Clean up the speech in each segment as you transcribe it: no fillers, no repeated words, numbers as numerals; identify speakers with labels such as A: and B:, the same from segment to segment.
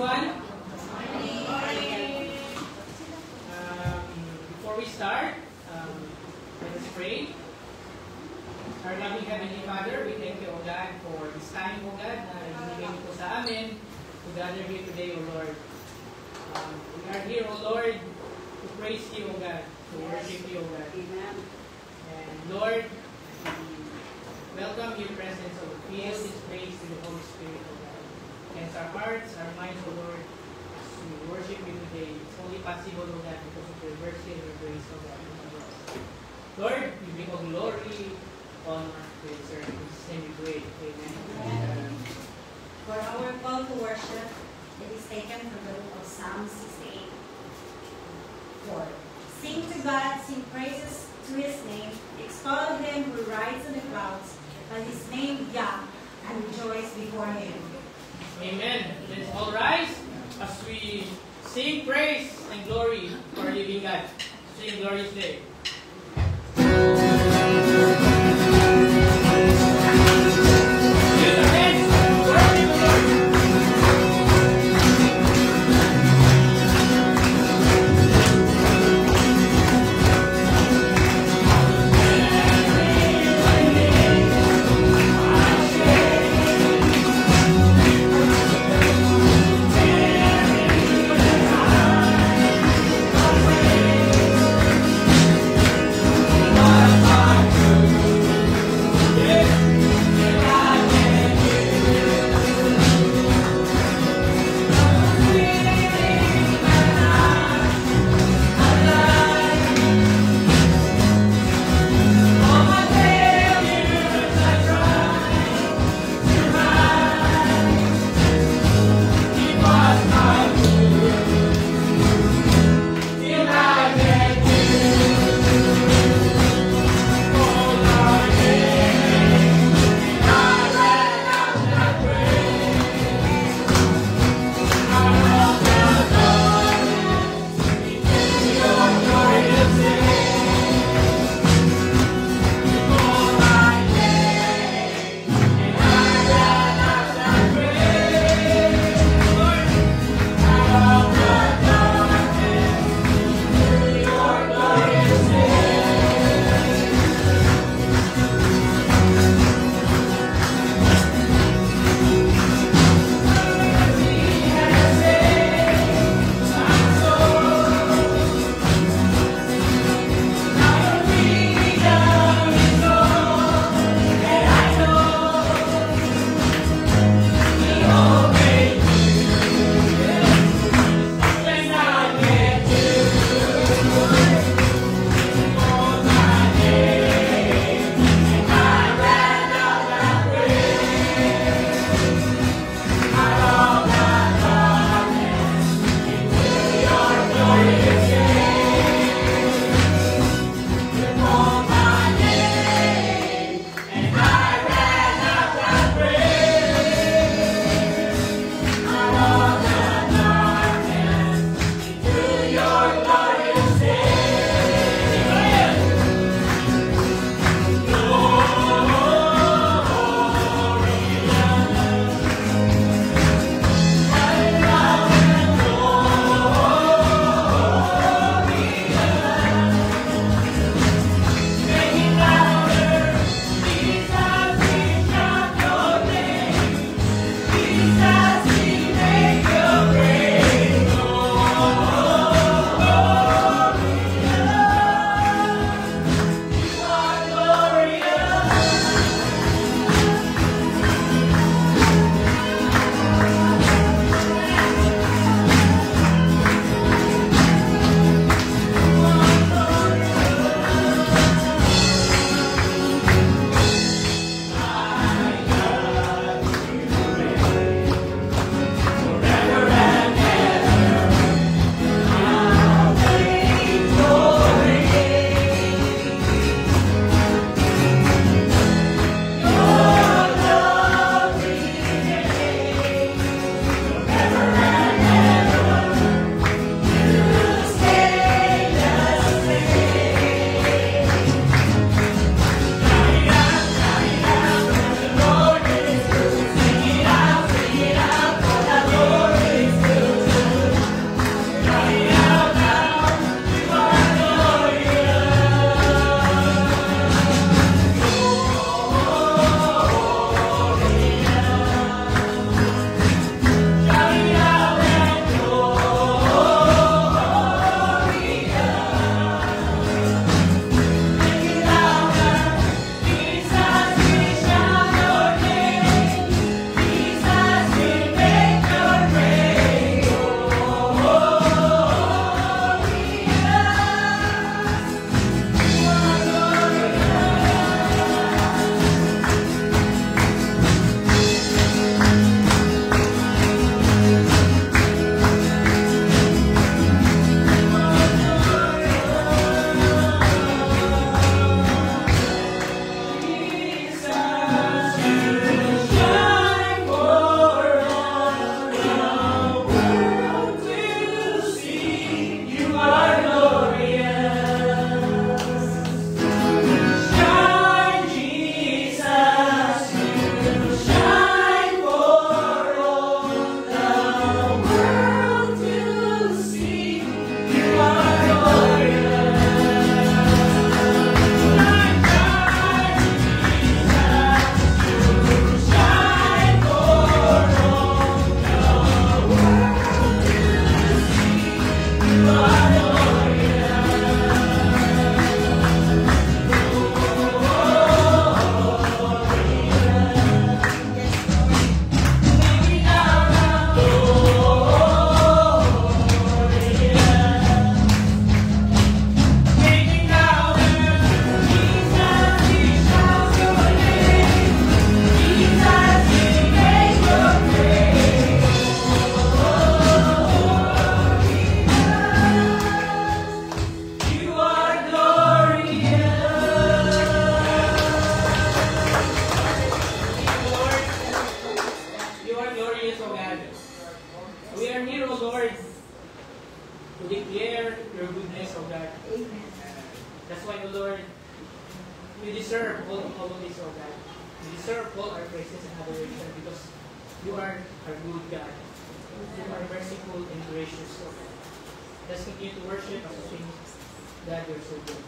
A: everyone. Before we start, let us pray. Our loving Heavenly Father, we thank you, O God, for this time, O God, na ibigay mo po sa amin to gather here today, O Lord. We are here, O Lord, to praise you, O God, to worship you, O God.
B: Amen.
A: And Lord, we welcome your presence, O God. Fill this place with the Holy Spirit, O God. Cleanse our hearts, our minds, O Lord, as we worship you today. It's only possible, O God, because of your mercy and your grace, O God. Lord, we bring all glory, honor, praise, and in His name we pray. Amen.
B: Amen. For our call to worship, it is taken from the book of Psalm 68. 4. Sing to God, sing praises to His name, extol Him who rides on the clouds, by His name Yah, and rejoice before Him.
A: Amen. Let's all rise as we sing praise and glory for our living God. Sing glorious day.
C: Bye.
A: declare your goodness, O God.
B: Amen.
A: That's why, O Lord, you deserve all of this, O God. You deserve all our praises and adoration because you are our good God. You are merciful and gracious, O God. Let's continue to worship as we sing, God, you're so good.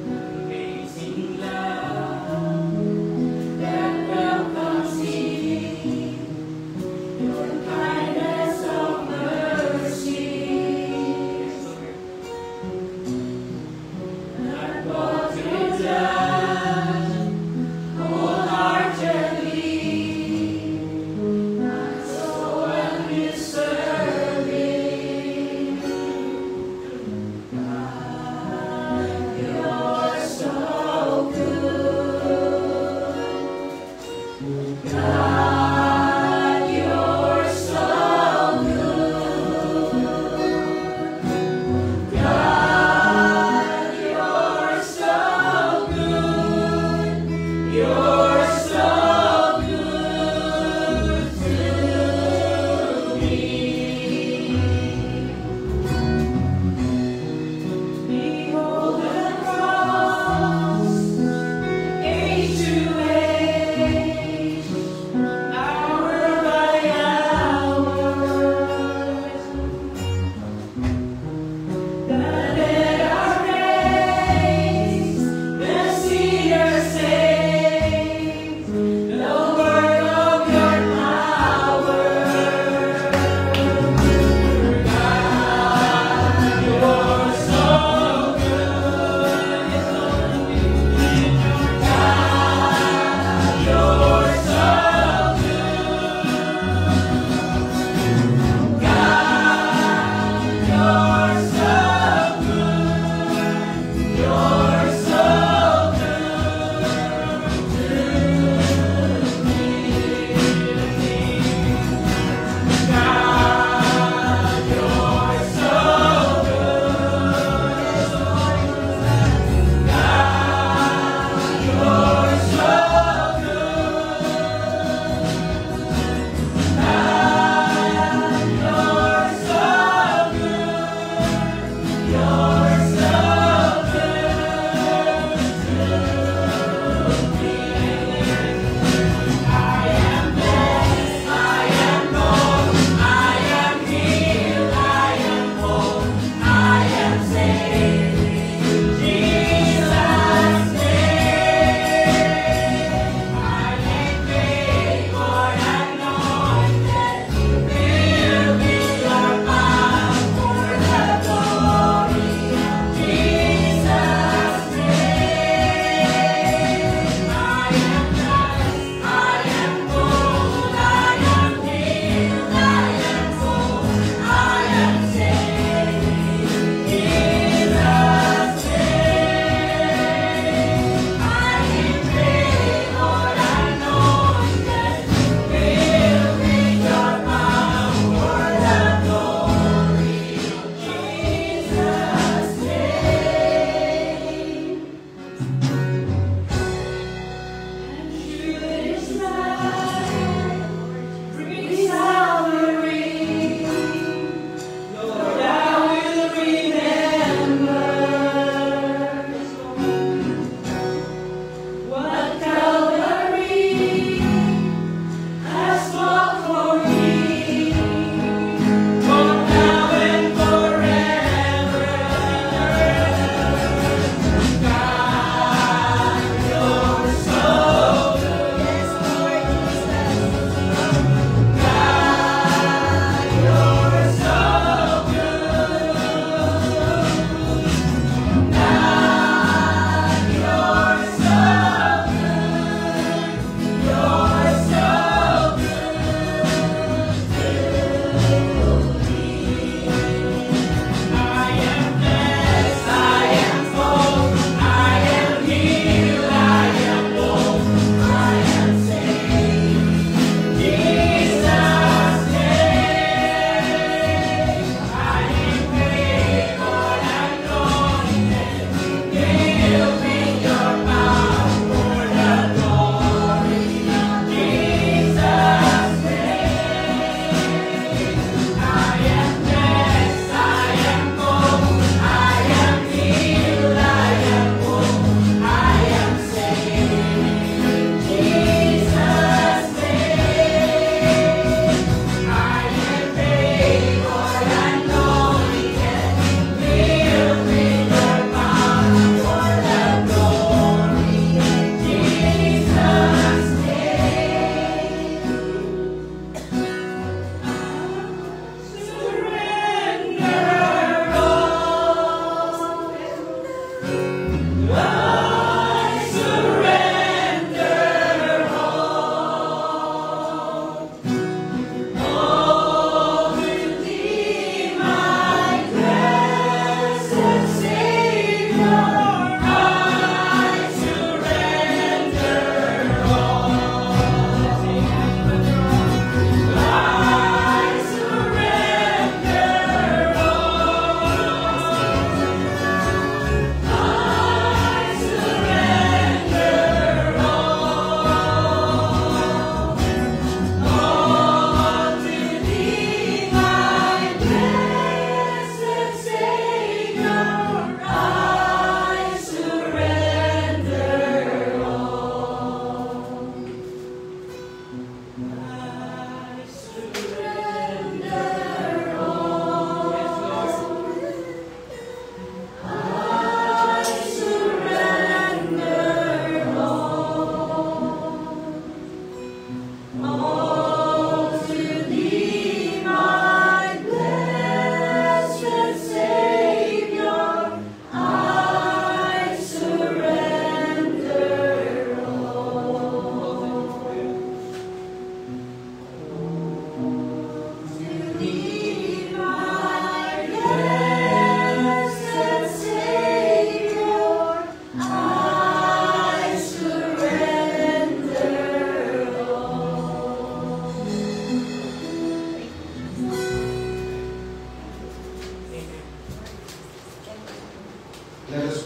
A: Amazing love that welcomes me, your kindness of mercy, that brought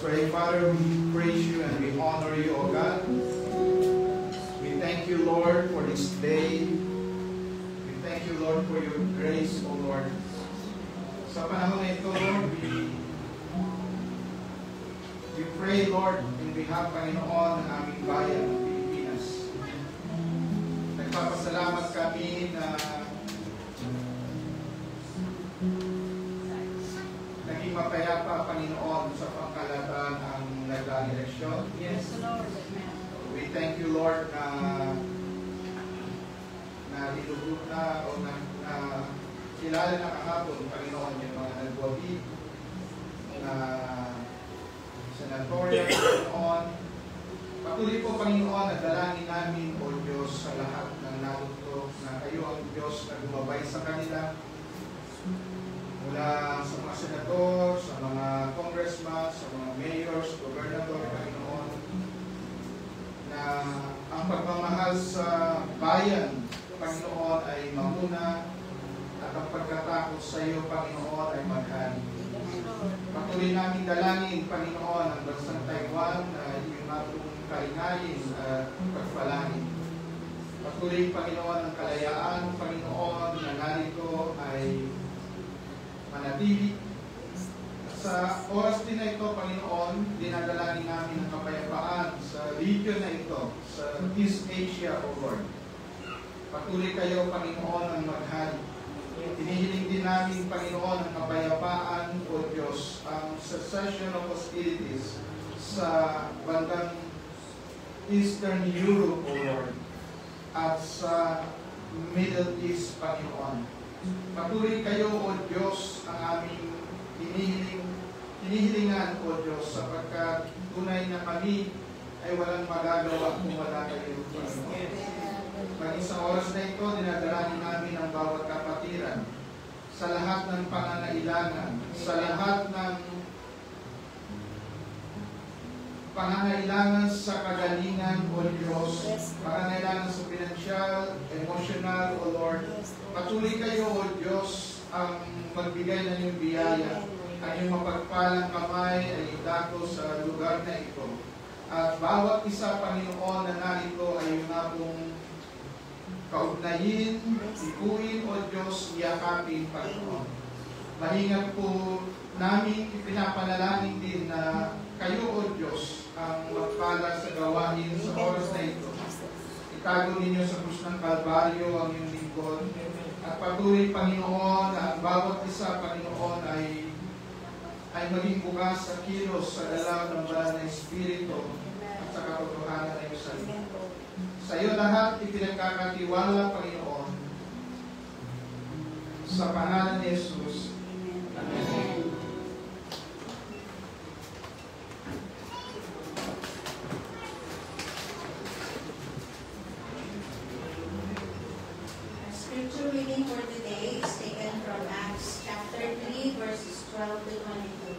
C: pray. Father, we praise you and we honor you, O God. We thank you, Lord, for this day. We thank you, Lord, for your grace, O Lord. Sa panahon na ito, Lord, we pray, Lord, in behalf, Panginoon, ng aming bayan ng Pilipinas. Nagpapasalamat kami na naging mapayapa, Panginoon, sa pangkalatan ang nagdaang eleksyon.
A: Yes, Lord.
C: We thank you, Lord, na nilugod na o na kilala na kahapon, Panginoon, yung mga nagwagi na senatorial, Panginoon. Patuloy po, Panginoon, na dalangin namin, O Diyos, sa lahat ng narito na kayo ang Diyos na gumabay sa kanila. Mula sa mga senador, sa mga congressman, sa mga mayors, gobernador, Panginoon, na ang pagmamahal sa bayan, Panginoon, ay mamuna at ang pagkatakot sa iyo, Panginoon, ay maghari. Patuloy namin dalangin, Panginoon, ang bansang Taiwan na iyong atong kalingayin at pagpalain. Patuloy, Panginoon, ang kalayaan, Panginoon, na narito ay manatili. Sa oras din na ito, Panginoon, dinadalangin namin ang kapayapaan sa region na ito, sa East Asia, O Lord. Patuloy kayo, Panginoon, ang maghari. Tinihiling din namin, Panginoon, ang kapayapaan, O Diyos, ang cessation of hostilities sa bandang Eastern Europe, O Lord, at sa Middle East, Panginoon. Patuloy kayo, O Diyos, ang aming hinihilingan, O Diyos, sapagkat tunay na kami ay walang magagawa kung wala kayo, Panginoon. Maging sa oras na ito, dinadalangin namin ang bawat kapatiran sa lahat ng pangangailangan, sa lahat ng pangangailangan sa kagalingan, O Diyos, pangangailangan sa pinansyal, emosyonal, O Lord. Patuloy kayo, O Diyos, ang magbigay ng iyong biyaya. Ang iyong mapagpalang kamay ay idako sa lugar na ito. At bawat isa, Panginoon, na narito ay yung akong kaugnayin, ikuin, O Diyos, yakapin, Panginoon. Mahingat po namin ipinapanalangin din na kayo, O Diyos, ang magpala sa gawain sa oras na ito. Itago ninyo sa krus ng Kalbaryo ang iyong lingkod. At patuloy, Panginoon, na ang bawat isa, Panginoon, ay maging bukas sa kilos sa dalaw ng banal na Espiritu at sa katotohanan ng iyong salita. Sa iyo lahat ipinagkakatiwala, Panginoon, sa pangalan ni Jesus. Amen.
B: Scripture reading for today is taken from Acts chapter 3, verses 12 to 22.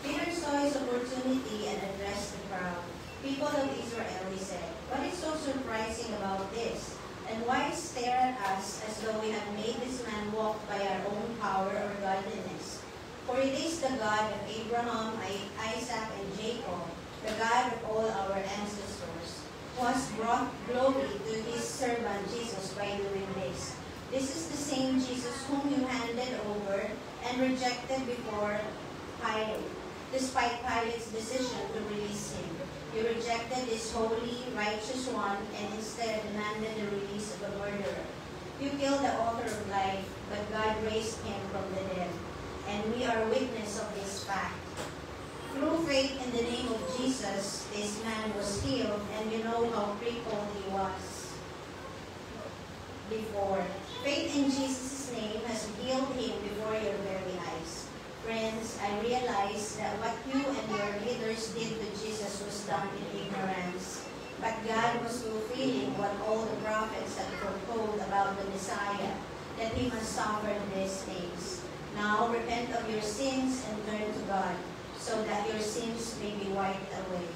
B: Peter saw his opportunity and addressed the crowd. People of Israel, he said, what is so surprising about this? And why stare at us as though we had made this man walk by our own power or godliness? For it is the God of Abraham, Isaac, and Jacob, the God of all our ancestors, who has brought glory to his servant Jesus by doing this. This is the same Jesus whom you handed over and rejected before Pilate, despite Pilate's decision to release him. You rejected this holy, righteous one and instead demanded the release of a murderer. You killed the author of life, but God raised him from the dead. And we are witness of this fact. Through faith in the name of Jesus, this man was healed, and you know how crippled he was before. Faith in Jesus' name has healed him before your very eyes. Friends, I realize that what you and your leaders did to Jesus was done in ignorance. But God was fulfilling what all the prophets had foretold about the Messiah, that he must suffer these things. Now repent of your sins and turn to God, so that your sins may be wiped away.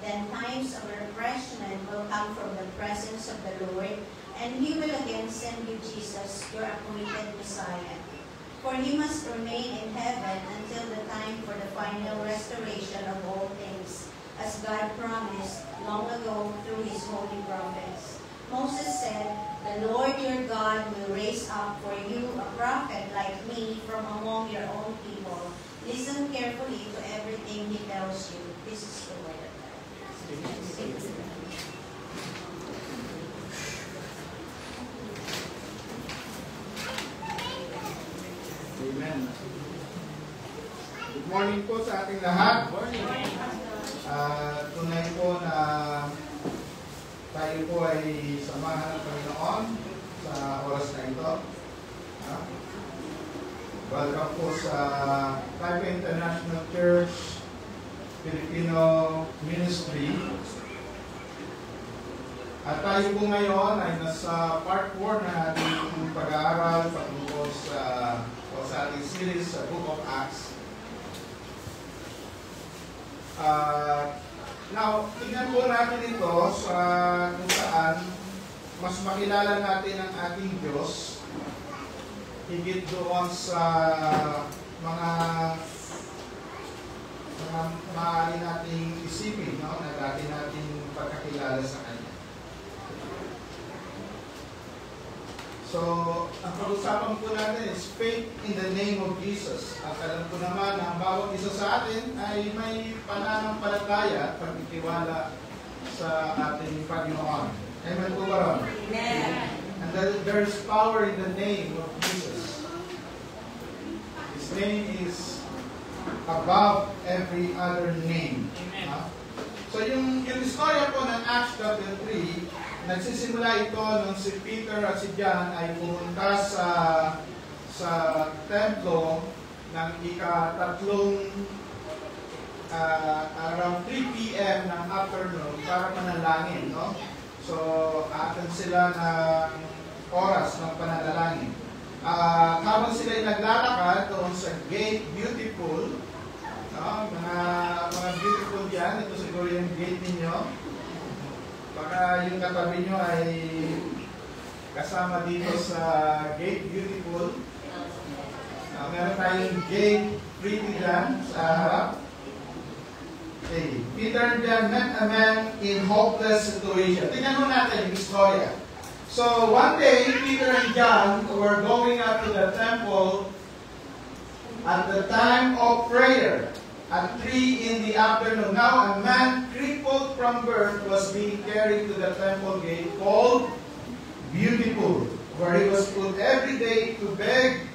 B: Then times of refreshment will come from the presence of the Lord, and he will again send you Jesus, your appointed Messiah. For for he must remain in heaven until the time for the final restoration of all things, as God promised long ago through his holy prophets. Moses said, "The Lord your God will raise up for you a prophet like me from among your own people. Listen carefully to everything he tells you." This is the word of God.
C: Amen. Good morning po sa ating lahat. Tunay po na tayo po ay samahan ng Panginoon sa oras na ito. Welcome po sa Taipei International Church Filipino Ministry. At tayo po ngayon ay nasa part 4 na ating pag-aaral patungkol sa ating series sa Book of Acts. Now, tingnan po natin ito sa kung saan mas makilala natin ang ating Diyos higit doon sa mga maaari nating isipin, no? Na dati nating pagkakilala sa Kanya. So, ang pag-usapan po natin is faith in the name of Jesus. At alam ko naman na ang bawat isa sa atin ay may pananampalataya at pagtitiwala sa ating Panginoon. Amen po ba ron?
B: Amen.
C: And that there is power in the name of Jesus. His name is above every other name.
A: Amen.
C: So yung istorya po ng Acts chapter 3, nagsisimula ito nung si Peter at si John ay pumunta sa templo ng ika-tatlong around 3 p.m. ng afternoon para manalangin, no? So, atin sila ng oras ng panalangin. Habang sila ay naglalakad doon sa Gate Beautiful, no? Mga beautiful dyan, ito siguro yung gate ninyo. Baka yung katabi nyo ay kasama dito sa Gate Beautiful. Meron tayong Gate Pretty dyan sa harap. Okay. Peter and John met a man in hopeless situation. Tingnan mo natin yung istorya. So one day, Peter and John were going up to the temple at the time of prayer. At 3 in the afternoon. Now a man crippled from birth was being carried to the temple gate called Beautiful, where he was put every day to beg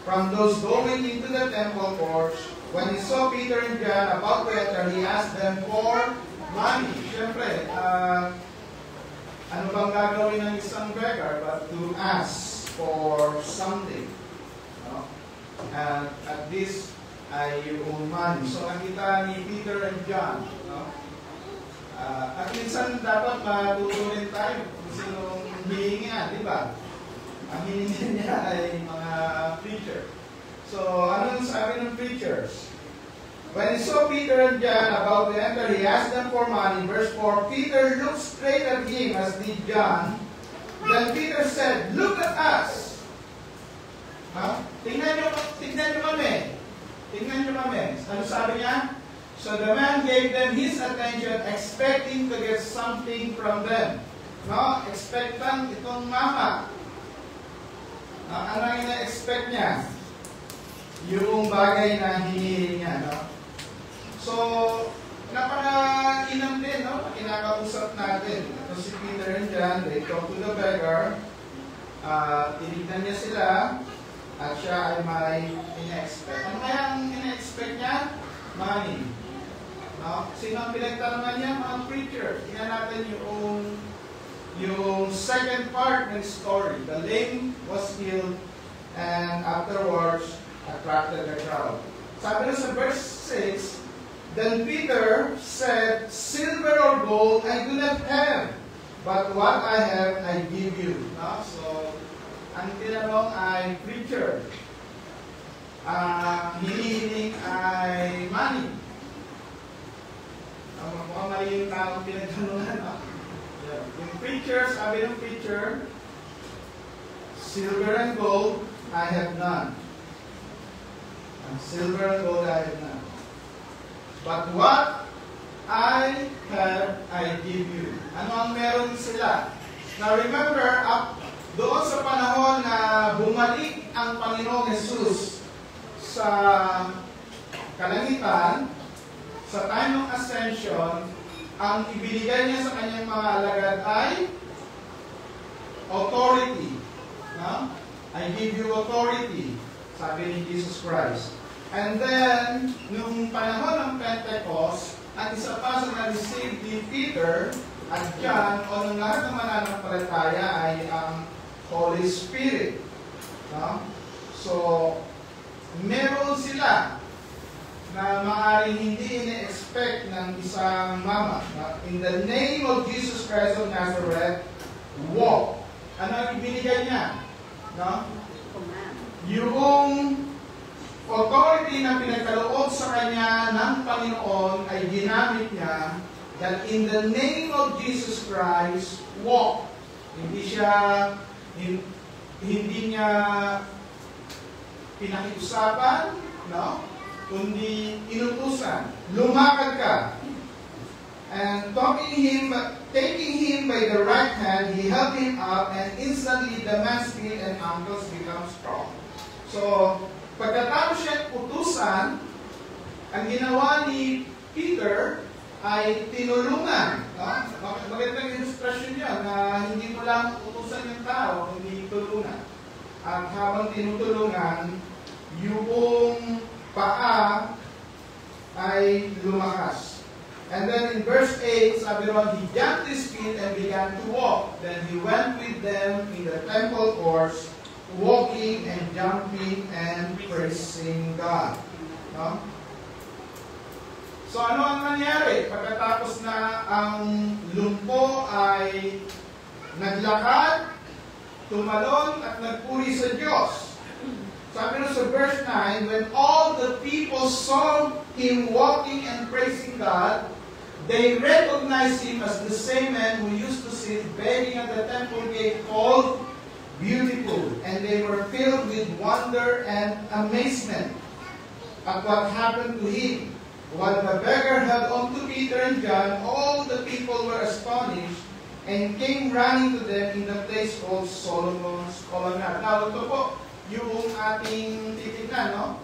C: from those going into the temple courts. When he saw Peter and John about to enter, he asked them for money. Siyempre, ano bang gagawin ng isang beggar but to ask for something? No? And at this ay yung money. So, nakita ni Peter and John. No? At minsan dapat matutunin tayo kung sinong hihingi yan, di ba? Ang hihingi niya ay mga preacher. So, anong sabi ng preachers? When he saw Peter and John about to enter, he asked them for money. Verse 4, Peter looked straight at him as did John. Then Peter said, "Look at us." Tingnan nyo kami. Tingnan nyo kami. Ano sabi niya? So the man gave them his attention, expecting to get something from them. No? Expectant itong mama. Ano ang ina-expect niya? Yung bagay na hinihingi niya. No? So, napaka-inam din, no? Kinakausap natin. Ito si Peter and John, they talk to the beggar. Tinignan niya sila. At siya ay may ina-expect. Ano kaya ang ina-expect niya? Money. No? Sino ang pinagtanungan niya? Mga preacher. Tingnan natin yung second part ng story. The lame was healed and afterwards attracted the crowd. Sabi na sa verse 6, Then Peter said, "Silver or gold I do not have, but what I have I give you." No? So, ang tinanong ay preacher. Hinihiling ay money. Mukhang mali yung taong pinagtanungan. No? Yung preacher, sabi ng preacher, "Silver and gold I have none. Ang silver and gold I have not. But what I have, I give you. Ano ang meron sila? Now remember, doon sa panahon na bumalik ang Panginoong Jesus sa kalangitan, sa time ng ascension, ang ibinigay niya sa kanyang mga alagad ay authority. No? I give you authority, sabi ni Jesus Christ. And then, nung panahon ng Pentecost, ang isa pa sa na-receive ni Peter at John o ng lahat ng mananampalataya ay ang Holy Spirit. No? So, meron sila na maaaring hindi ine-expect ng isang mama. In the name of Jesus Christ of Nazareth, walk. Ano ang ibinigay niya? No? Yung authority na pinagkaloob sa kanya ng Panginoon ay ginamit niya that in the name of Jesus Christ, walk. Hindi niya pinakiusapan, no? Kundi inutusan. Lumakad ka. And taking him by the right hand, he held him up, and instantly the man's feet and ankles become strong. So, pagkatapos siya utusan, ang ginawa ni Peter ay tinulungan. No? Magandang ilustrasyon yan na hindi mo lang utusan yung tao, hindi tulungan. At habang tinutulungan, yung paa ay lumakas. And then in verse 8, sabi ron, he jumped his feet and began to walk. Then he went with them in the temple courts, walking and jumping and praising God. No? So ano ang nangyari? Pagkatapos na ang lumpo ay naglakad, tumalon at nagpuri sa Diyos. Sabi na sa verse 9, when all the people saw him walking and praising God, they recognized him as the same man who used to sit begging at the temple gate called Beautiful. And they were filled with wonder and amazement at what happened to him. While the beggar held on to Peter and John, all the people were astonished and came running to them in the place called Solomon's Colonnade. Now, ito po yung ating titignan, no?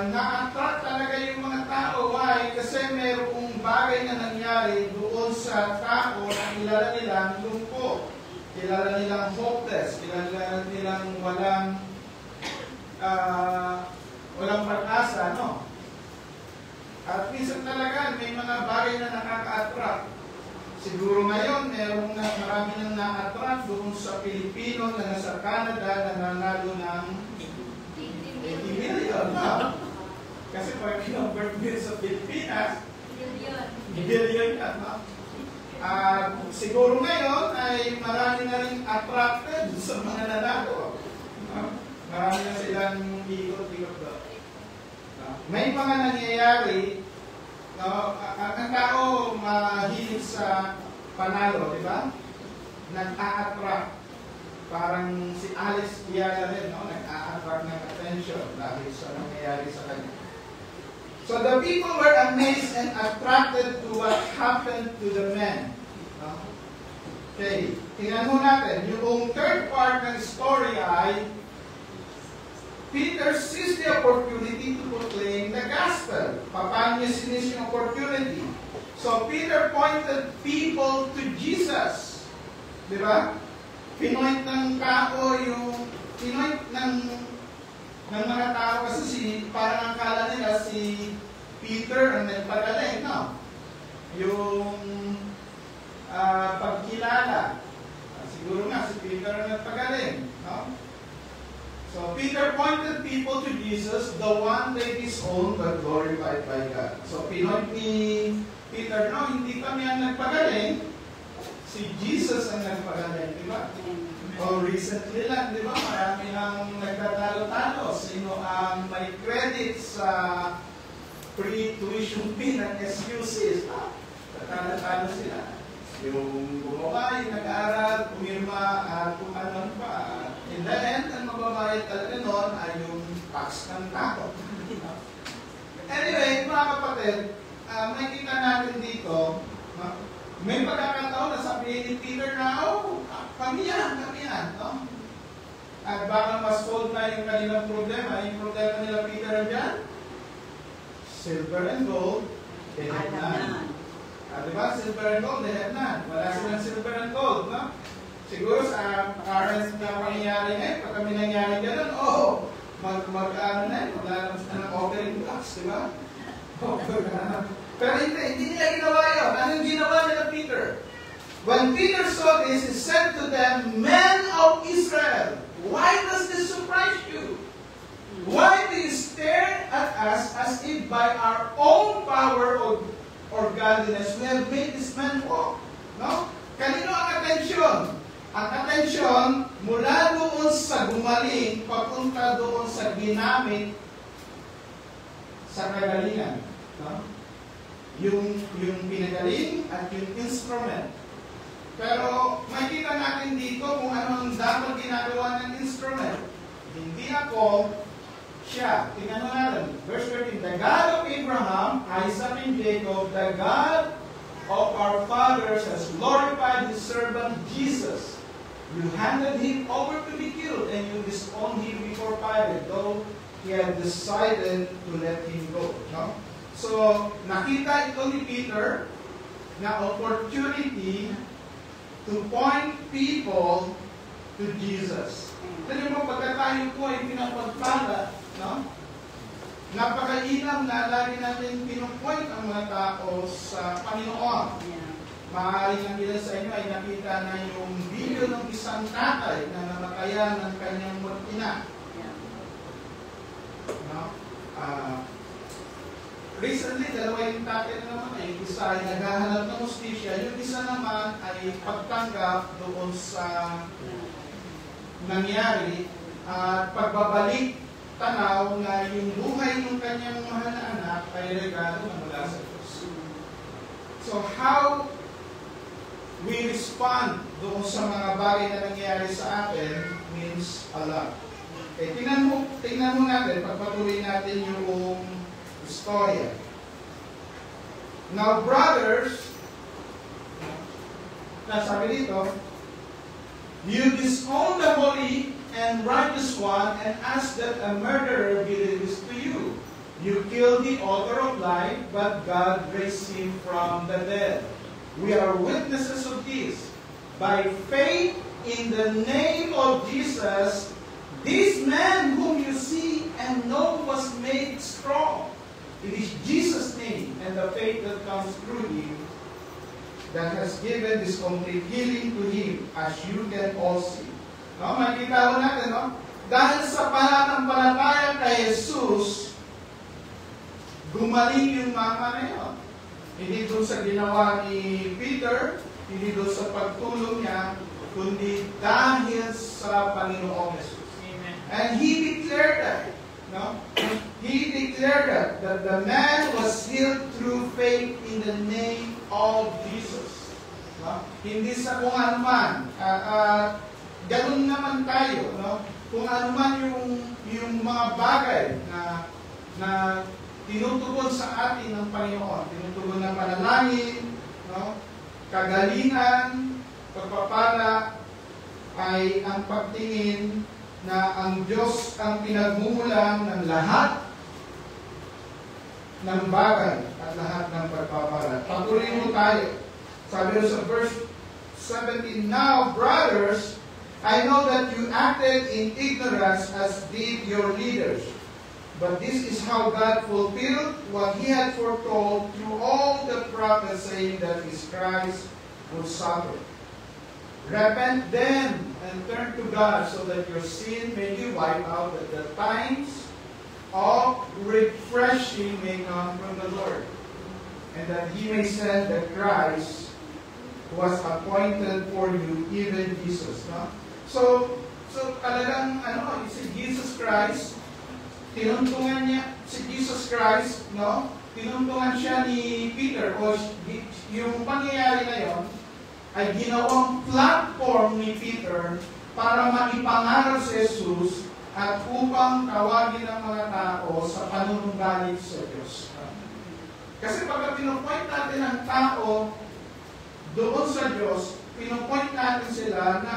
C: Na-attract talaga yung mga tao. Why? Kasi mayroong bagay na nangyari doon sa tao na kilala nilang lumpo. Kilala nilang hopeless. Kilala nilang walang pag-asa, no? At minsan talaga may mga bagay na nakaka-attract. Siguro ngayon, marami nang na-attract doon sa Pilipino na nasa Canada na nanalo ng 80 million. No? Kasi pag kinonvert din sa Pilipinas, billion yan. No? Siguro ngayon ay marami na rin attracted sa mga nanalo. No? Marami na silang ikot-ikot doon. No? May mga nangyayari, no? Ang tao mahilig sa panalo, di ba? Nag-a-attract. Parang si Alex Piala rin, no? Nag-a-attract ng attention dahil sa nangyayari sa kanya. So the people were amazed and attracted to what happened to the men. No? Okay, tingnan mo natin. Yung third part ng story ay Peter seized the opportunity to proclaim the gospel. Paano niya sinis yung opportunity? So Peter pointed people to Jesus. Di ba? Pinoint ng tao pinoint ng mga tao kasi parang akala nila si Peter ang nagpagaling, no? Yung pagkilala. Siguro nga si Peter ang nagpagaling, no? So Peter pointed people to Jesus, the one they disowned but glorified by God. So pinoint ni Peter, no, hindi kami ang nagpagaling, si Jesus ang nagpagaling, di ba? O recently lang, di ba, marami nang nagtatalo-talo. Sino ang may credit sa pre-tuition fee ng SUCs? Tatalo-talo sila. Yung gumawa, yung nag-aaral, pumirma, at kung ano pa. In the end, ang mababayad talaga noon ay yung tax ng tao. Anyway, mga kapatid, makikita natin dito, may pagkakataon na sabihin ni Peter na, kami yan, no? At baka mas solve na yung kanilang problema. Yung problema nila Peter dyan, silver and gold, they have none. Diba? Silver and gold, they have none. Wala silang silver and gold, no? Siguro sa current na pangyayari ngayon, pag kami nangyari gano'n, mag-ano na yun, maglalabas na ng offering box, di ba? Pero hindi nila ginawa yun. Anong ginawa nila Peter? When Peter saw this, he said to them, "Men of Israel, why does this surprise you? Why do you stare at us as if by our own power or godliness we have made this man walk?" No? Kanino ang atensyon? Ang atensyon mula doon sa gumaling, papunta doon sa ginamit sa kagalingan. No? Yung pinagaling at yung instrument. Pero makikita natin dito kung ano ang dapat ginagawa ng instrument. Hindi ako, siya. Tingnan mo natin. Verse 13, "The God of Abraham, Isaac, and Jacob, the God of our fathers has glorified His servant Jesus. You handed Him over to be killed, and you disowned Him before Pilate, though He had decided to let Him go." No? So, nakita ito ni Peter na opportunity to point people to Jesus. Kasi mo, pagka tayo po ay pinapagpala, no? Napakainam na lagi natin pinupoint ang mga tao sa Panginoon. Maaaring ang ilan sa inyo ay nakita na yung video ng isang tatay na namatayan ng kanyang ina. No? Recently, dalawa yung tatay na naman ay isa ay naghahanap ng hustisya, yung isa naman ay pagtanggap doon sa nangyari at pagbabalik tanaw na yung buhay ng kanyang mahal na anak ay regalo na mula sa Diyos. So how we respond doon sa mga bagay na nangyari sa atin means a lot. Okay, tingnan mo natin, pagpatuloy natin yung istorya. Now, brothers, sabi dito, you disown the holy and righteous one and ask that a murderer be released to you. You killed the author of life, but God raised him from the dead. We are witnesses of this. By faith in the name of Jesus, this man whom you see and know was made strong. It is Jesus' name and the faith that comes through him that has given this complete healing to him, as you can all see. No, makikita ko natin, no? Dahil sa pananampalataya kay Jesus, gumaling yung mama na yun. Hindi doon sa ginawa ni Peter, hindi doon sa pagtulong niya, kundi dahil sa Panginoong Jesus.
A: Amen.
C: And he declared that. No? He declared that the man was healed through faith in the name of Jesus. No? Hindi sa kung ano man. Ganun naman tayo. No? Kung ano man yung mga bagay na tinutugon sa atin ng Panginoon. Tinutugon ng panalangin, no? Kagalingan, pagpapala, ay ang pagtingin na ang Diyos ang pinagmumulan ng lahat ng bagay at lahat ng pagpapala. Patuloy mo tayo. Sabi sa verse 17, "Now, brothers, I know that you acted in ignorance as did your leaders. But this is how God fulfilled what He had foretold through all the prophets, saying that His Christ would suffer. Repent then and turn to God so that your sin may be wiped out, that the times of refreshing may come from the Lord, and that He may send the Christ who was appointed for you, even Jesus." No? So talagang si Jesus Christ, tinuntungan niya si Jesus Christ, no? Tinuntungan siya ni Peter, o yung pangyayari na yon ay ginawang platform ni Peter para maipangaral si Jesus at upang tawagin ang mga tao sa panunumbalik sa Diyos. Kasi pagka pinupoint natin ang tao doon sa Diyos, pinupoint natin sila na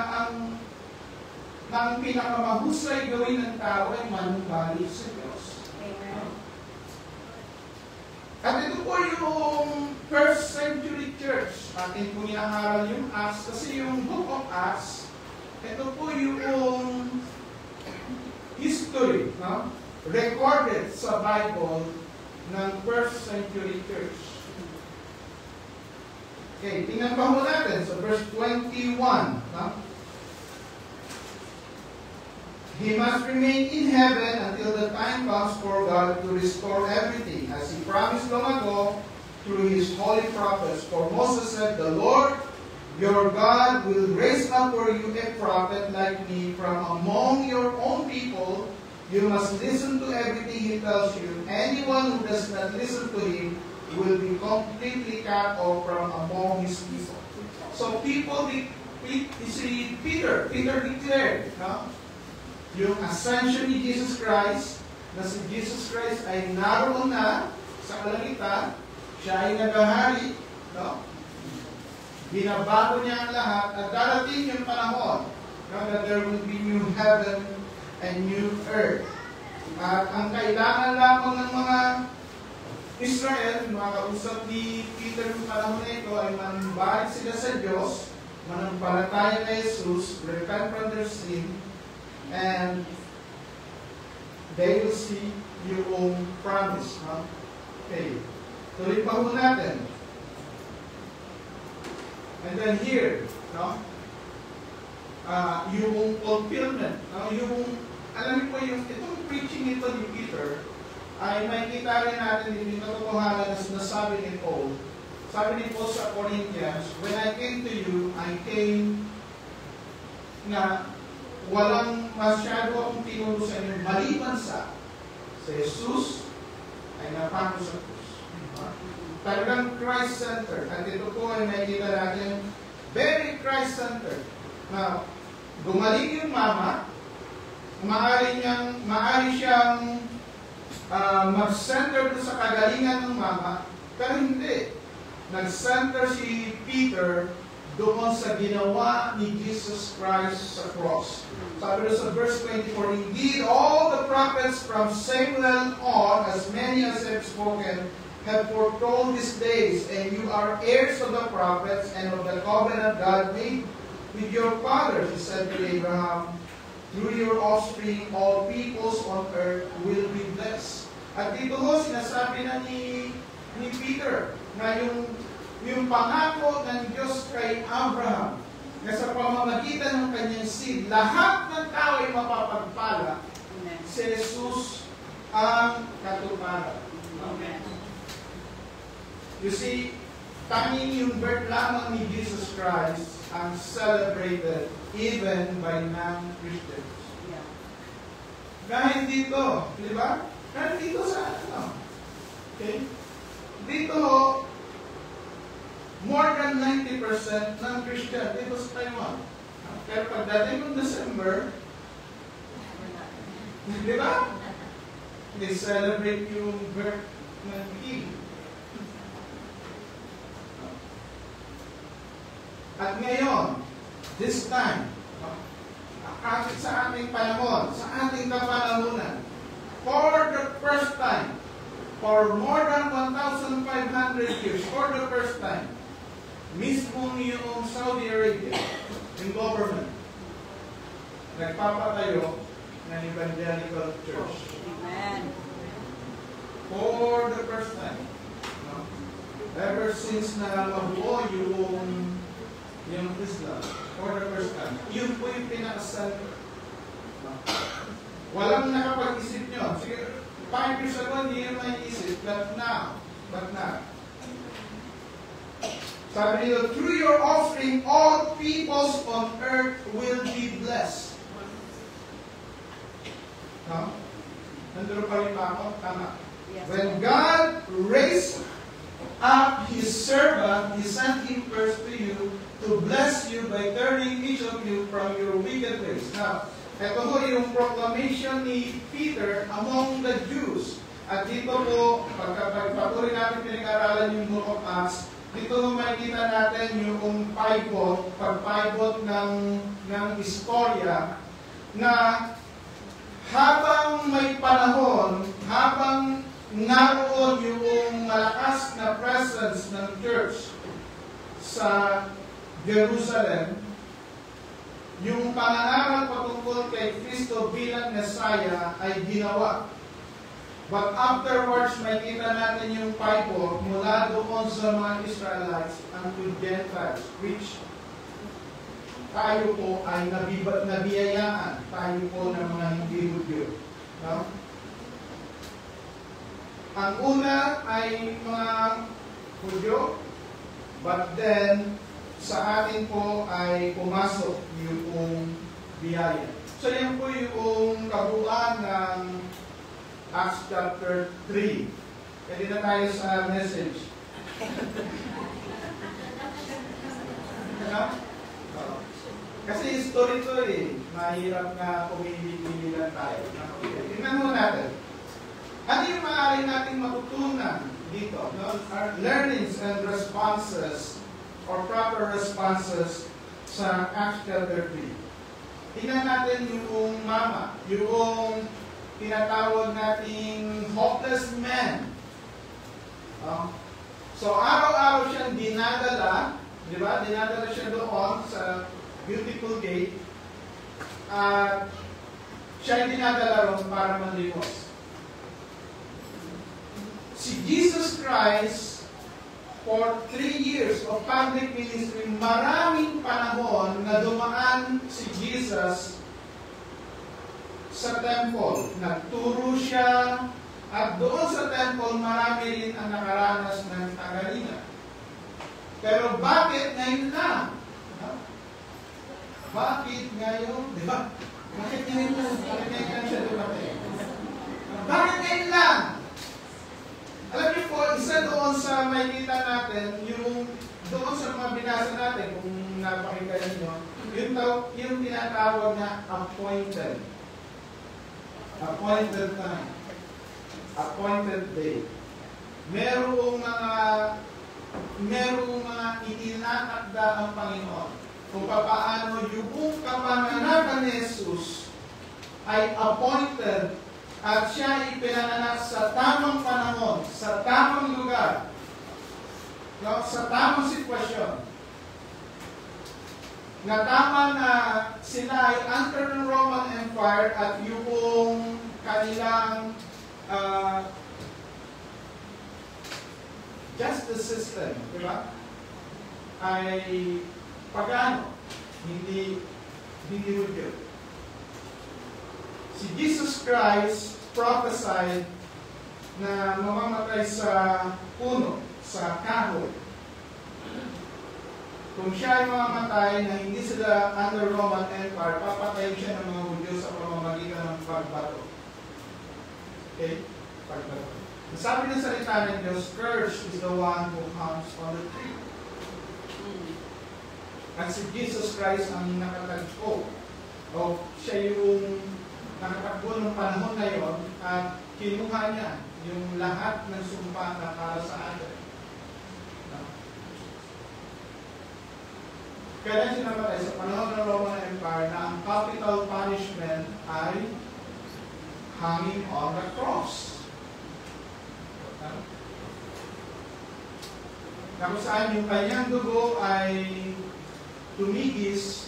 C: ang pinakamahusay gawin ng tao ay manumbalik sa Diyos.
B: Amen.
C: At ito po yung first century church. Atin po nilaharal yung Acts kasi yung Book of Acts, ito po yung history, no? Recorded sa Bible ng first century church. Okay, tingnan pa mo natin sa verse 21. No? He must remain in heaven until the time comes for God to restore everything, as He promised long ago through His holy prophets. For Moses said, "The Lord your God will raise up for you a prophet like me from among your own people. You must listen to everything he tells you. Anyone who does not listen to him will be completely cut off from among his people." So people, si Peter declared, no? Yung ascension ni Jesus Christ, na si Jesus Christ ay naroon na sa kalangitan, siya ay nagahari, no? Binabago niya ang lahat at darating yung panahon, no, that there will be new heaven and new earth. At ang kailangan lamang ng mga Israel, mga kausap ni Peter yung panahon na ito, ay manbalik sila sa Diyos, manampalataya kay Jesus, repent from their sin, and they will see yung promise. No? Okay. Tuloy pa po natin. And then here, no? Yung fulfillment, no? Yung, alam niyo po, yung itong preaching nito ni Peter, ay makikita rin natin yung katotohanan na sinasabi ni Paul. Sabi ni Paul sa Corinthians, "When I came to you, I came na walang masyado akong tinuro sa inyo, maliban sa Jesus ay napako sa krus." Talagang Christ-centered. At ito po ay makikita natin, very Christ-centered. Na gumaling yung mama, maaari siyang mag-center sa kagalingan ng mama, pero hindi. Nag-center si Peter doon sa ginawa ni Jesus Christ sa cross. Sabi doon sa verse 24, "Indeed, all the prophets from Samuel on, as many as have spoken, have foretold these days, and you are heirs of the prophets and of the covenant God made with your fathers," he said to Abraham, "Through your offspring, all peoples on earth will be blessed." At dito ho, sinasabi na ni Peter na yung pangako ng Diyos kay Abraham na sa pamamagitan ng kanyang seed, lahat ng tao ay mapapagpala. Si Jesus ang katuparan.
B: Amen.
C: You see, tanging yung birth lamang ni Jesus Christ ang celebrated even by non-Christians.
B: Yeah.
C: Kahit dito, di ba? Kahit dito sa ano. Okay? Dito, more than 90% ng Christian dito sa Taiwan. Pero pagdating ng December, di ba? They celebrate yung birth ng King. At ngayon, this time, kahit sa ating panahon, sa ating kapanahunan, for the first time, for more than 1,500 years, for the first time, mismo yung Saudi Arabia, yung government, nagpapatayo ng evangelical church.
B: Amen.
C: For the first time. No? Ever since na mabuo yung Islam, for the first time. Yun po yung pinaka-center. No? Walang nakapag-isip nyo. Sige, 5 years ago, hindi yun may-isip. But now. Sabi nila, "Through your offspring, all peoples on earth will be blessed." No? Nandun pa rin ba ako? Tama.
B: Yes.
C: When God raised up His servant, He sent Him first to you to bless you by turning each of you from your wicked ways. Now, ito ho yung proclamation ni Peter among the Jews. At dito po, pagpapatuloy natin pinag-aralan yung Book of Acts, dito mo makikita natin yung pagpaibot ng istorya na habang may panahon, habang naroon yung malakas na presence ng church sa Jerusalem, yung pangangaral patungkol kay Kristo bilang Messiah ay ginawa. But afterwards, makita natin yung Bible mula doon sa mga Israelites unto Gentiles, which tayo po ay nabiyayaan. Tayo po ng mga hindi Hudyo. No? Ang una ay mga Hudyo, but then, sa atin po ay pumasok yung biyaya. So yan po yung kabuuan ng Acts chapter 3. Pwede na tayo sa message. Ano? Kasi history to eh. Mahirap na pumili-pili lang tayo. Tingnan mo natin. Ano yung maaari natin matutunan dito? No? Our learnings and responses or proper responses sa Acts chapter 3. Tingnan natin yung mama, yung tinatawag nating hopeless man. So, araw-araw siyang dinadala, di ba? Dinadala siya doon sa beautiful gate at siya dinadala ron para manlimos. Si Jesus Christ, for 3 years of public ministry, maraming panahon na dumaan si Jesus sa temple. Nagturo siya, at doon sa temple, marami rin ang nakaranas ng kagalingan. Pero bakit ngayon lang? Bakit ngayon? Di ba? Bakit ngayon lang? Bakit ngayon lang siya dumating? Bakit ngayon lang? Alam niyo po, isa doon sa makikita natin, yung doon sa mga binasa natin, kung napakinggan niyo, yung tinatawag na appointed. Appointed time. Appointed day. Merong mga itinatakda ang Panginoon kung paano yung kapanganakan ni Jesus ay appointed at siya ipinanganak sa tamang panahon, sa tamang lugar, no, sa tamang sitwasyon. Na tama na sila ay under ng Roman Empire at yung kanilang justice system, di ba? Ay pagano, hindi Hudyo. Si Jesus Christ prophesied na mamamatay sa puno, sa kahoy. Kung siya ay mamamatay na hindi sila under Roman Empire, papatayin siya ng mga Hudyo sa pamamagitan ng pagbato. Okay? Pagbato. Sabi ng salita ng Diyos, cursed is the one who hangs on the tree. At si Jesus Christ ang nakatagpo. O siya yung nakatagpo ng panahon na yon at kinuha niya yung lahat ng sumpa na para sa atin. Kailan siya namatay? Sa panahon ng Roman Empire na ang capital punishment ay hanging on the cross. Na kung saan yung kanyang dugo ay tumigis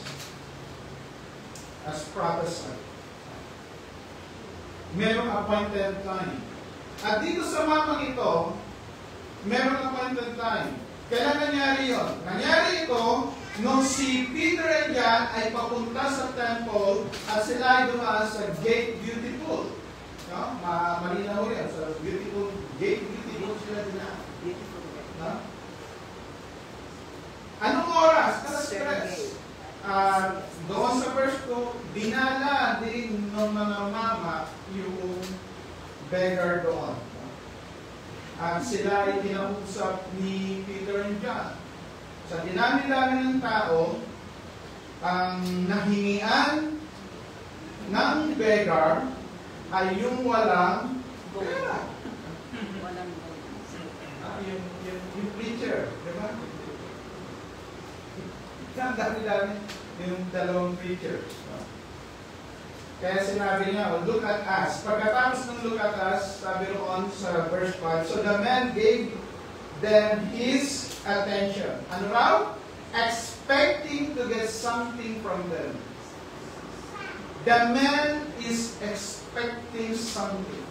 C: as prophesied. Merong appointed time. At dito sa mamang ito, merong appointed time. Kailan nangyari yun? Nangyari ito nung si Peter and John ay papunta sa temple at sila ay dumaan sa Gate Beautiful. No? Malinaw yan. Sa beautiful, Gate Beautiful sila dinaan. No? Anong oras? Alas-tres. Doon sa verse 2, dinala din ng mga mama yung beggar doon. At sila ay kinausap ni Peter and John. Sa dinami-dami ng tao, ang nahingian ng beggar ay yung walang pera. Yung preacher, di ba? Ang dami-dami yung dalawang preacher. Kaya sinabi niya, oh, look at us. Pagkatapos ng look at us, sabi roon sa verse 5, so the man gave them his attention. Ano raw? Expecting to get something from them. The man is expecting something.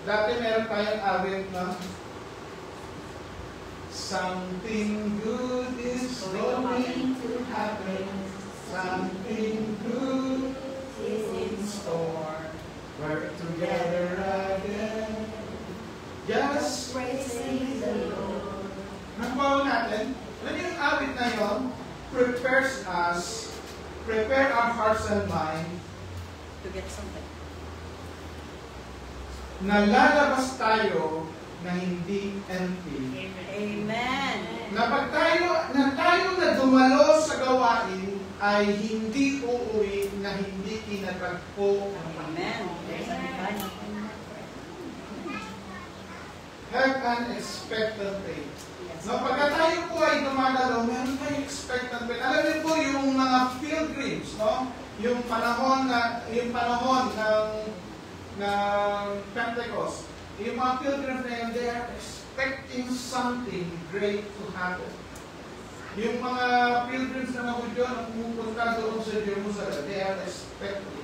C: Dati meron tayong awit na something good is going to happen. Something good is in store. Work together again. Just praising the Lord. Nakuha natin, alam niyo yung awit na yun, prepares us, prepare our hearts and mind
B: To get something.
C: na lalabas tayo na hindi empty.
B: Amen.
C: Na pag tayo na dumalo sa gawain ay hindi uuwi na hindi kinatagpo.
B: Amen. There's a divine.
C: Have an expectant faith. No, pagka tayo po ay dumagalaw, meron tayong expectant faith. Alam niyo po yung mga pilgrims, no? Yung panahon ng Pentecost. Yung mga pilgrims na yun, they are expecting something great to happen. Yung mga pilgrims na mga Hudyo na pumupunta doon sa Jerusalem, they are expecting.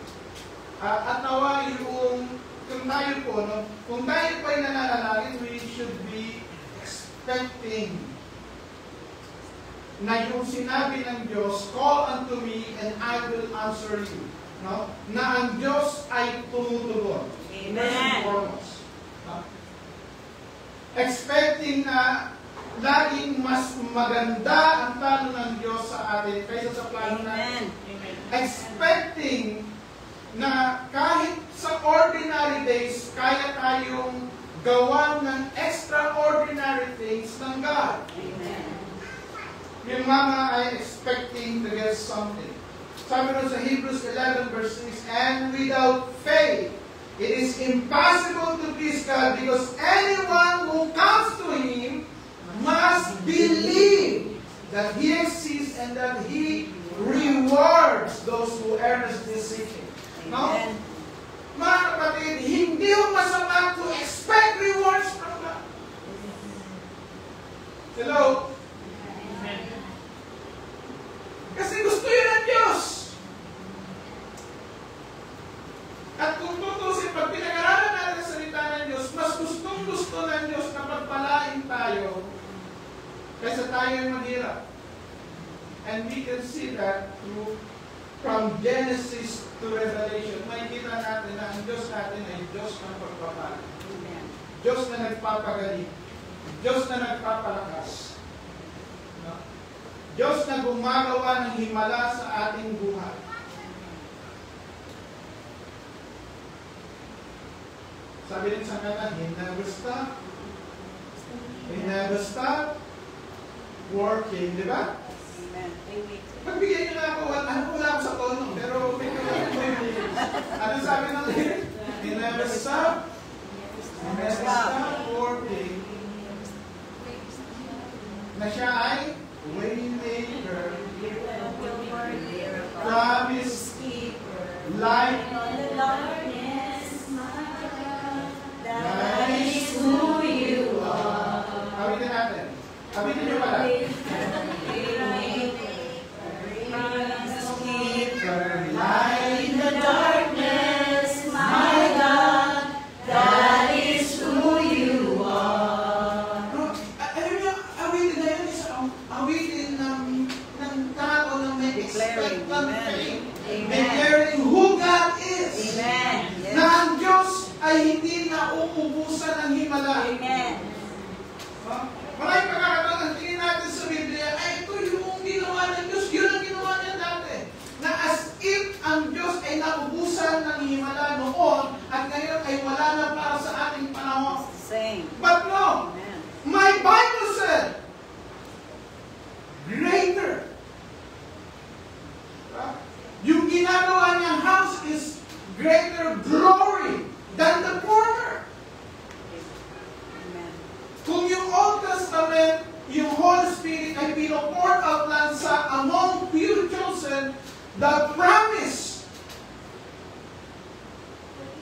C: At nawa yung, kung tayo po, no, kung tayo pa ay nananalangin, we should be expecting na yung sinabi ng Diyos, call unto me and I will answer you. No? Na ang Diyos ay tumutugon.
B: Amen.
C: No? Expecting na laging mas maganda ang plano ng Diyos sa atin kaysa sa plano natin. Expecting na kahit sa ordinary days, kaya tayong gawan ng extraordinary things ng God.
B: Amen.
C: Yung mga ay expecting to get something. Sabi rin sa Hebrews 11 verse 6, and without faith, it is impossible to please God because anyone who comes to Him must believe that He exists and that He rewards those who earnestly seek Him. No? Mga kapatid, hindi yung masama to expect rewards from God. Hello? Kasi gusto yun ng Diyos. At kung tutusin, pag pinag-aralan natin ang salita ng Diyos, mas gustong-gusto ng Diyos na pagpalain tayo kaysa tayo yung maghirap. And we can see that from Genesis to Revelation. Makikita natin na ang Diyos natin ay Diyos ng pagpapala. Diyos na nagpapagaling. Diyos na nagpapalakas. No? Diyos na gumagawa ng himala sa ating buhay. Sabi rin sa kanta, He never stop. He never stop working. Di ba? Pagbigyan nyo na ako, wala ako sa tono, pero ano sabi ng lyric? He never stop. He never stop working. Na siya ay waymaker, promise keeper, light
B: On the darkness, my God,
C: that is
B: who you are.
C: Awitin natin. Awitin nyo pala.
B: Light in the darkness, my God, that is who you are.
C: Alam niyo, awitin na yun is awitin ng tao na may expectant faith. Declaring who God is.
B: Amen.
C: Na ang Diyos ay hindi nauubusan ng himala.
B: Amen.
C: Maraming pagkakataon, ang tingin natin sa Biblia, ay ito yung ginawa ng Diyos, yun ang ginawa niya dati. Na as if ang Diyos ay naubusan ng himala noon, at ngayon ay wala na para sa ating panahon.
B: Same.
C: But no,
B: Amen.
C: my Bible said, greater.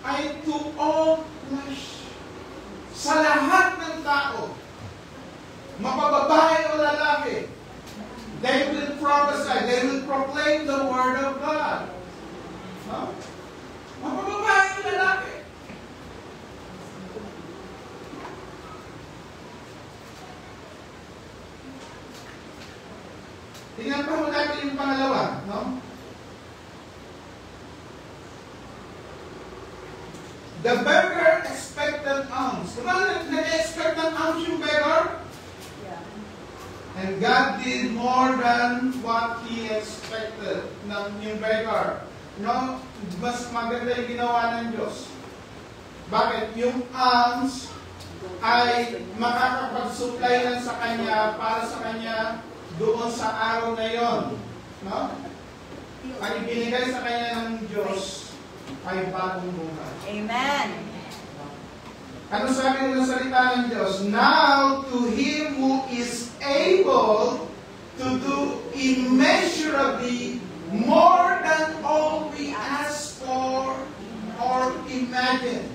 C: ay to all flesh. Sa lahat ng tao, mapababae o lalaki, they will prophesy, they will proclaim the word of God. No? Mapababae o lalaki. Tingnan pa mo natin yung pangalawa, no? The beggar expected alms. Diba nag-expect ng alms yung beggar?
B: Yeah.
C: And God did more than what He expected ng yung beggar. No? Mas maganda yung ginawa ng Diyos. Bakit? Yung alms ay makakapag-supply lang sa Kanya, para sa Kanya, doon sa araw na yon. No? Ang ibinigay sa Kanya ng Diyos ay bagong buhay.
B: Amen.
C: Ano sabi ng salita ng Diyos? Now to Him who is able to do immeasurably more than all we ask for or imagine.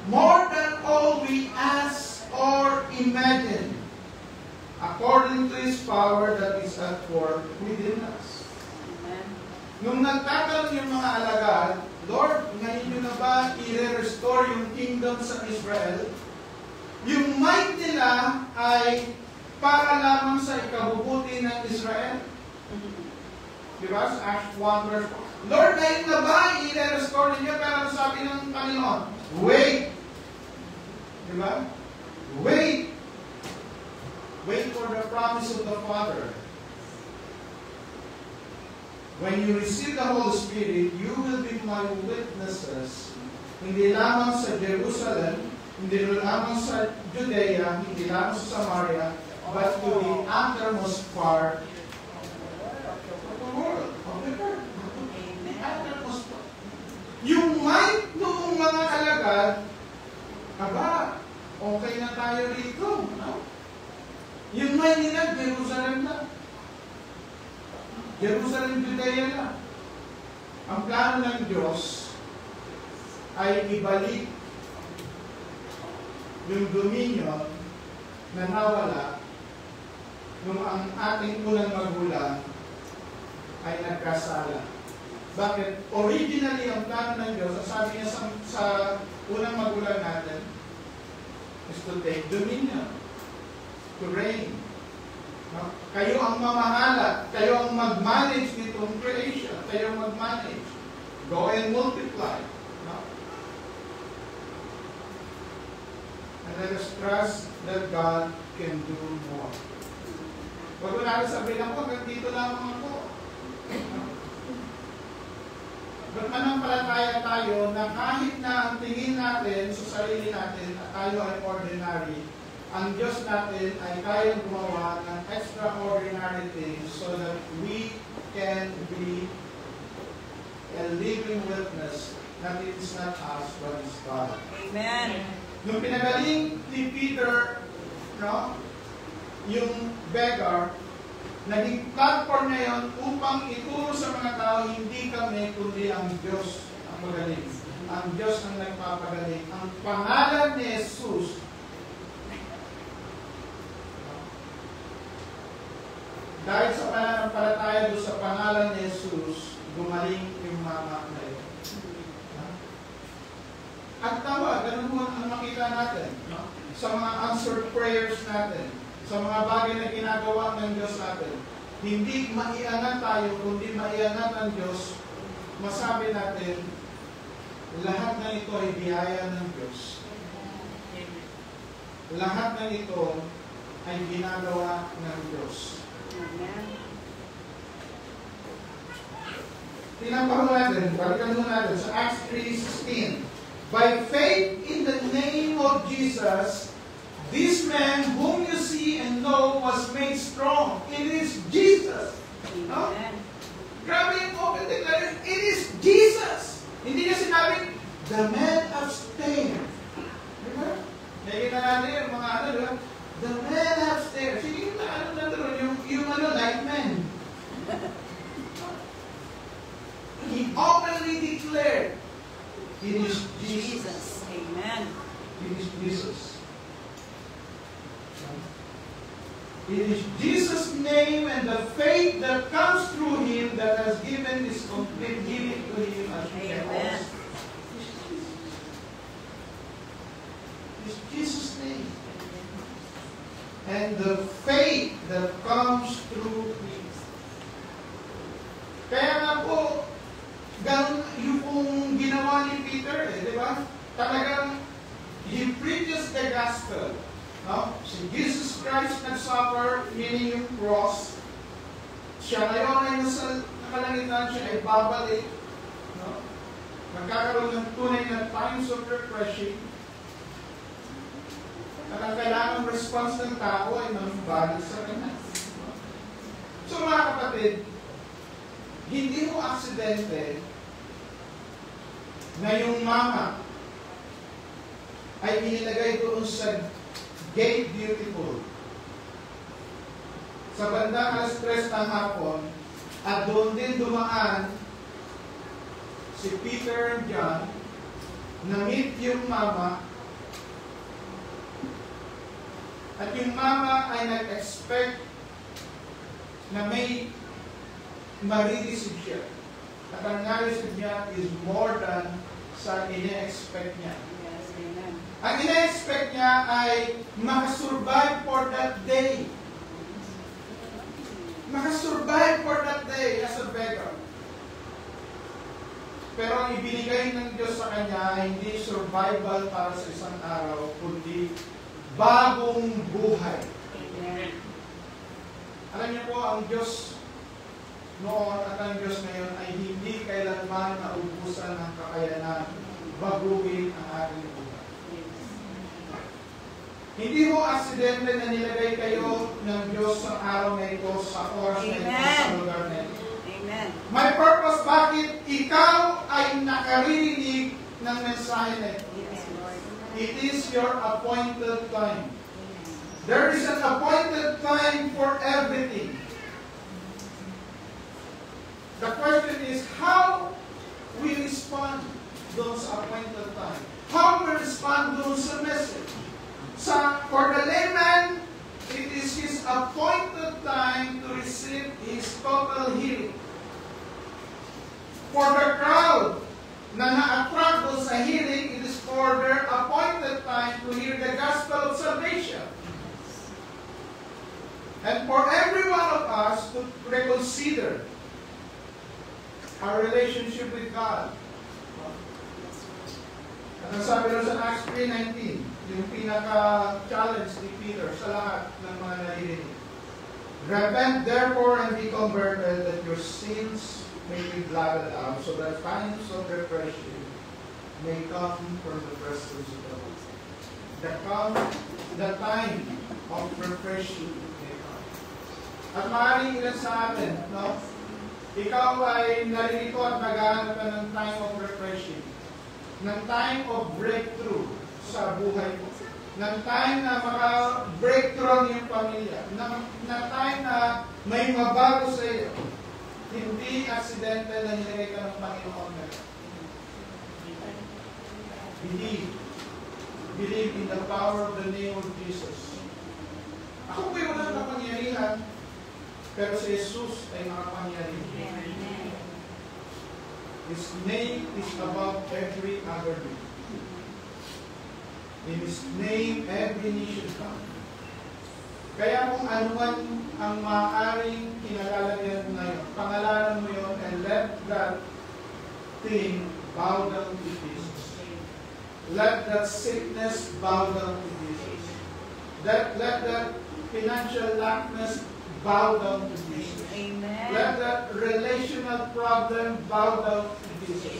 C: More than all we ask or imagine. According to His power that is at work within us.
B: Amen.
C: Nung nagtatanong yung mga alagad, Lord, ngayon nyo na ba i-restore yung kingdom sa Israel? Yung might nila ay para lamang sa ikabubuti ng Israel. Diba? Sa Acts 1 verse 4. Lord, ngayon na ba i-restore ninyo? Pero sabi ng Panginoon, wait! Diba? Wait! Wait for the promise of the Father. When you receive the Holy Spirit, you will be my witnesses. Hindi lamang sa Jerusalem, hindi lamang sa Judea, hindi lamang sa Samaria, but to the uttermost part of the world. Uttermost part. Yung might noong mga alagad, aba, okay na tayo rito. No? Yung might nila, Jerusalem na. Jerusalem, Judea na. Ang plano ng Diyos ay ibalik yung dominion na nawala nung ang ating unang magulang ay nagkasala. Bakit? Originally, ang plano ng Diyos, sabi niya sa unang magulang natin, is to take dominion, to reign. No? Kayo ang mamahala, kayo ang mag-manage nitong creation, kayo ang mag-manage. Go and multiply. No? And let us trust that God can do more. Huwag mo natin sabihin ako, hanggang dito lamang ako. No? But manampalataya tayo na kahit na ang tingin natin sa sarili natin at tayo ay ordinary, ang Diyos natin ay kayang gumawa ng extraordinary things so that we can be a living witness that it is not us, but it's God.
B: Amen.
C: Nung pinagaling ni Peter, no, yung beggar, naging platform na yun upang ituro sa mga tao, hindi kami, kundi ang Diyos ang magaling. Ang Diyos ang nagpapagaling. Ang pangalan ni Jesus, dahil sa pananampalataya doon sa pangalan ni Jesus, gumaling yung mama na yun. At tawa, ganun mo ang makita natin. No? Sa mga answered prayers natin, sa mga bagay na ginagawa ng Diyos natin, hindi maiangat tayo, kundi maiangat ng Diyos, masabi natin, lahat na ito ay biyaya ng Diyos. Lahat na ito ay ginagawa ng Diyos.
B: Amen.
C: Tinapahan natin, balikan mo natin sa Acts 3:16. By faith in the name of Jesus, this man whom you see and know was made strong. It is Jesus. No?
B: Amen.
C: Grabe yung open declaration. It is Jesus. Hindi niya sinabing, the man abstained. Diba? Nakikita natin yung mga ano, diba? The man abstained. Sige, ano na doon? Yung ano, like man. He openly declared, It is Jesus.
D: Jesus. Amen.
C: It is Jesus. It is Jesus' name and the faith that comes through Him that has given this complete healing to Him as we can
D: Amen.
C: also. It's Jesus' name. And the faith that comes through Him. Kaya nga po, ganun yung pong ginawa ni Peter, di ba? Talagang, he preaches the gospel. No? Si Jesus Christ nag-suffer, meaning yung cross. Siya ngayon ay nasa nakalangitan, siya ay babalik. No? Magkakaroon ng tunay na times of refreshing. At ang kailangang response ng tao ay manubalik sa kanya. So mga kapatid, hindi mo aksidente na yung mama ay inilagay doon sa Gate Beautiful sa bandang alas 3 ng hapon at doon din dumaan si Peter and John na meet yung mama at yung mama ay nag-expect na may marireceive siya at ang na-receive niya is more than sa ine-expect niya.
D: Yes, amen.
C: Ang ina-expect niya ay makasurvive for that day. Makasurvive for that day as a beggar. Pero ang ibinigay ng Diyos sa kanya ay hindi survival para sa isang araw, kundi bagong buhay.
D: Amen.
C: Alam niyo po, ang Diyos noon at ang Diyos ngayon ay hindi kailanman naubusan ng kakayanan baguhin ang ating buhay. Hindi mo aksidente na nilagay kayo ng Diyos sa araw na ito, sa oras na ito, sa lugar na ito.
D: Amen.
C: My purpose, bakit ikaw ay nakaririnig ng mensahe na ito?
D: Yes, Lord.
C: It is your appointed time. There is an appointed time for everything. The question is how we respond doon sa appointed time. How we respond doon sa message. For the layman, it is his appointed time to receive his total healing. For the crowd na na-attract doon sa healing, it is for their appointed time to hear the gospel of salvation. And for every one of us to reconsider our relationship with God. At ang sabi doon sa Acts 3:19, yung pinaka-challenge ni Peter sa lahat ng mga naririnig. Repent therefore and be converted that your sins may be blotted out, so that times of refreshing may come from the presence of the Lord. The time of refreshing may come. At maaaring ilan sa atin, no? Ikaw ay naririto at naghahanap ka ng time of refreshing, ng time of breakthrough sa buhay mo, ng time na maka-breakthrough ang iyong pamilya, ng time na may mabago sa iyo. Hindi aksidente na nilagay ka ng Panginoon na ito. Believe in the power of the name of Jesus. Ako po'y walang kapangyarihan, pero si Jesus ay makapangyarihan. His name is above every other name. In His name, every knee should bow. Kaya kung anuman ang maaaring kinalalagyan mo ngayon, pangalanan mo yun and let that thing bow down to Jesus. Let that sickness bow down to Jesus. Let that financial lackness bow down to Jesus.
D: Amen.
C: Let that relational problem bow down to Jesus.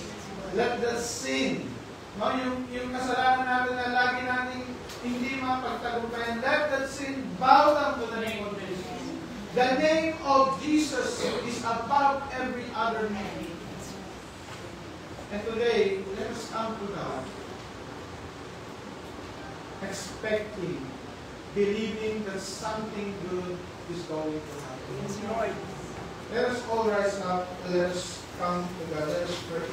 C: Let the sin, no, yung kasalanan natin na lagi natin hindi mapagtagumpayan, let that sin bow down to the name of Jesus. The name of Jesus is above every other name. And today, let us come to God, expecting, believing that something good is going to happen.
D: Yes, Lord.
C: Let us all rise up. Let us come to God. Let us pray.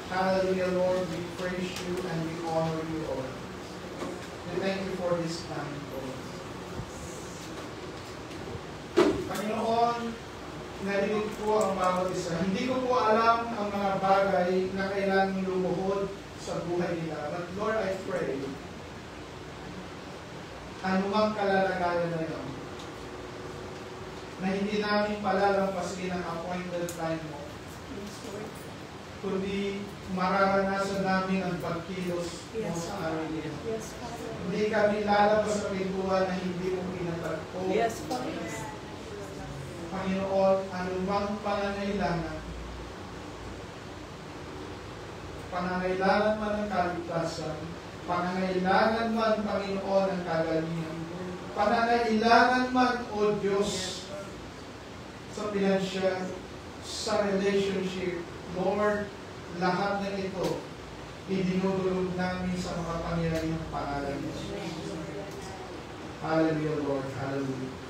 C: Hallelujah, Lord. We praise you and we honor you, Lord. We thank you for this time, Lord. Panginoon, narinig ko ang bawat isa. Hindi ko po alam ang mga bagay na kailangang lumuhod sa buhay nila. But Lord, I pray, anumang kalalagayan na yun, na hindi namin palalampasin ang appointed time mo, kundi mararanasan namin ang pagkilos mo sa amin. Hindi kami lalabas sa pintuan na hindi mo pinatagpo.
D: Yes, Father.
C: Panginoon, anumang pangangailangan man ng kaligtasan, pangangailangan man, Panginoon, ng kagalingan, pangangailangan man, O Diyos, sa pinansyal, sa relationship, Lord, lahat ng ito, idinudulog namin sa makapangyarihang pangalan mo. Hallelujah, Lord. Hallelujah.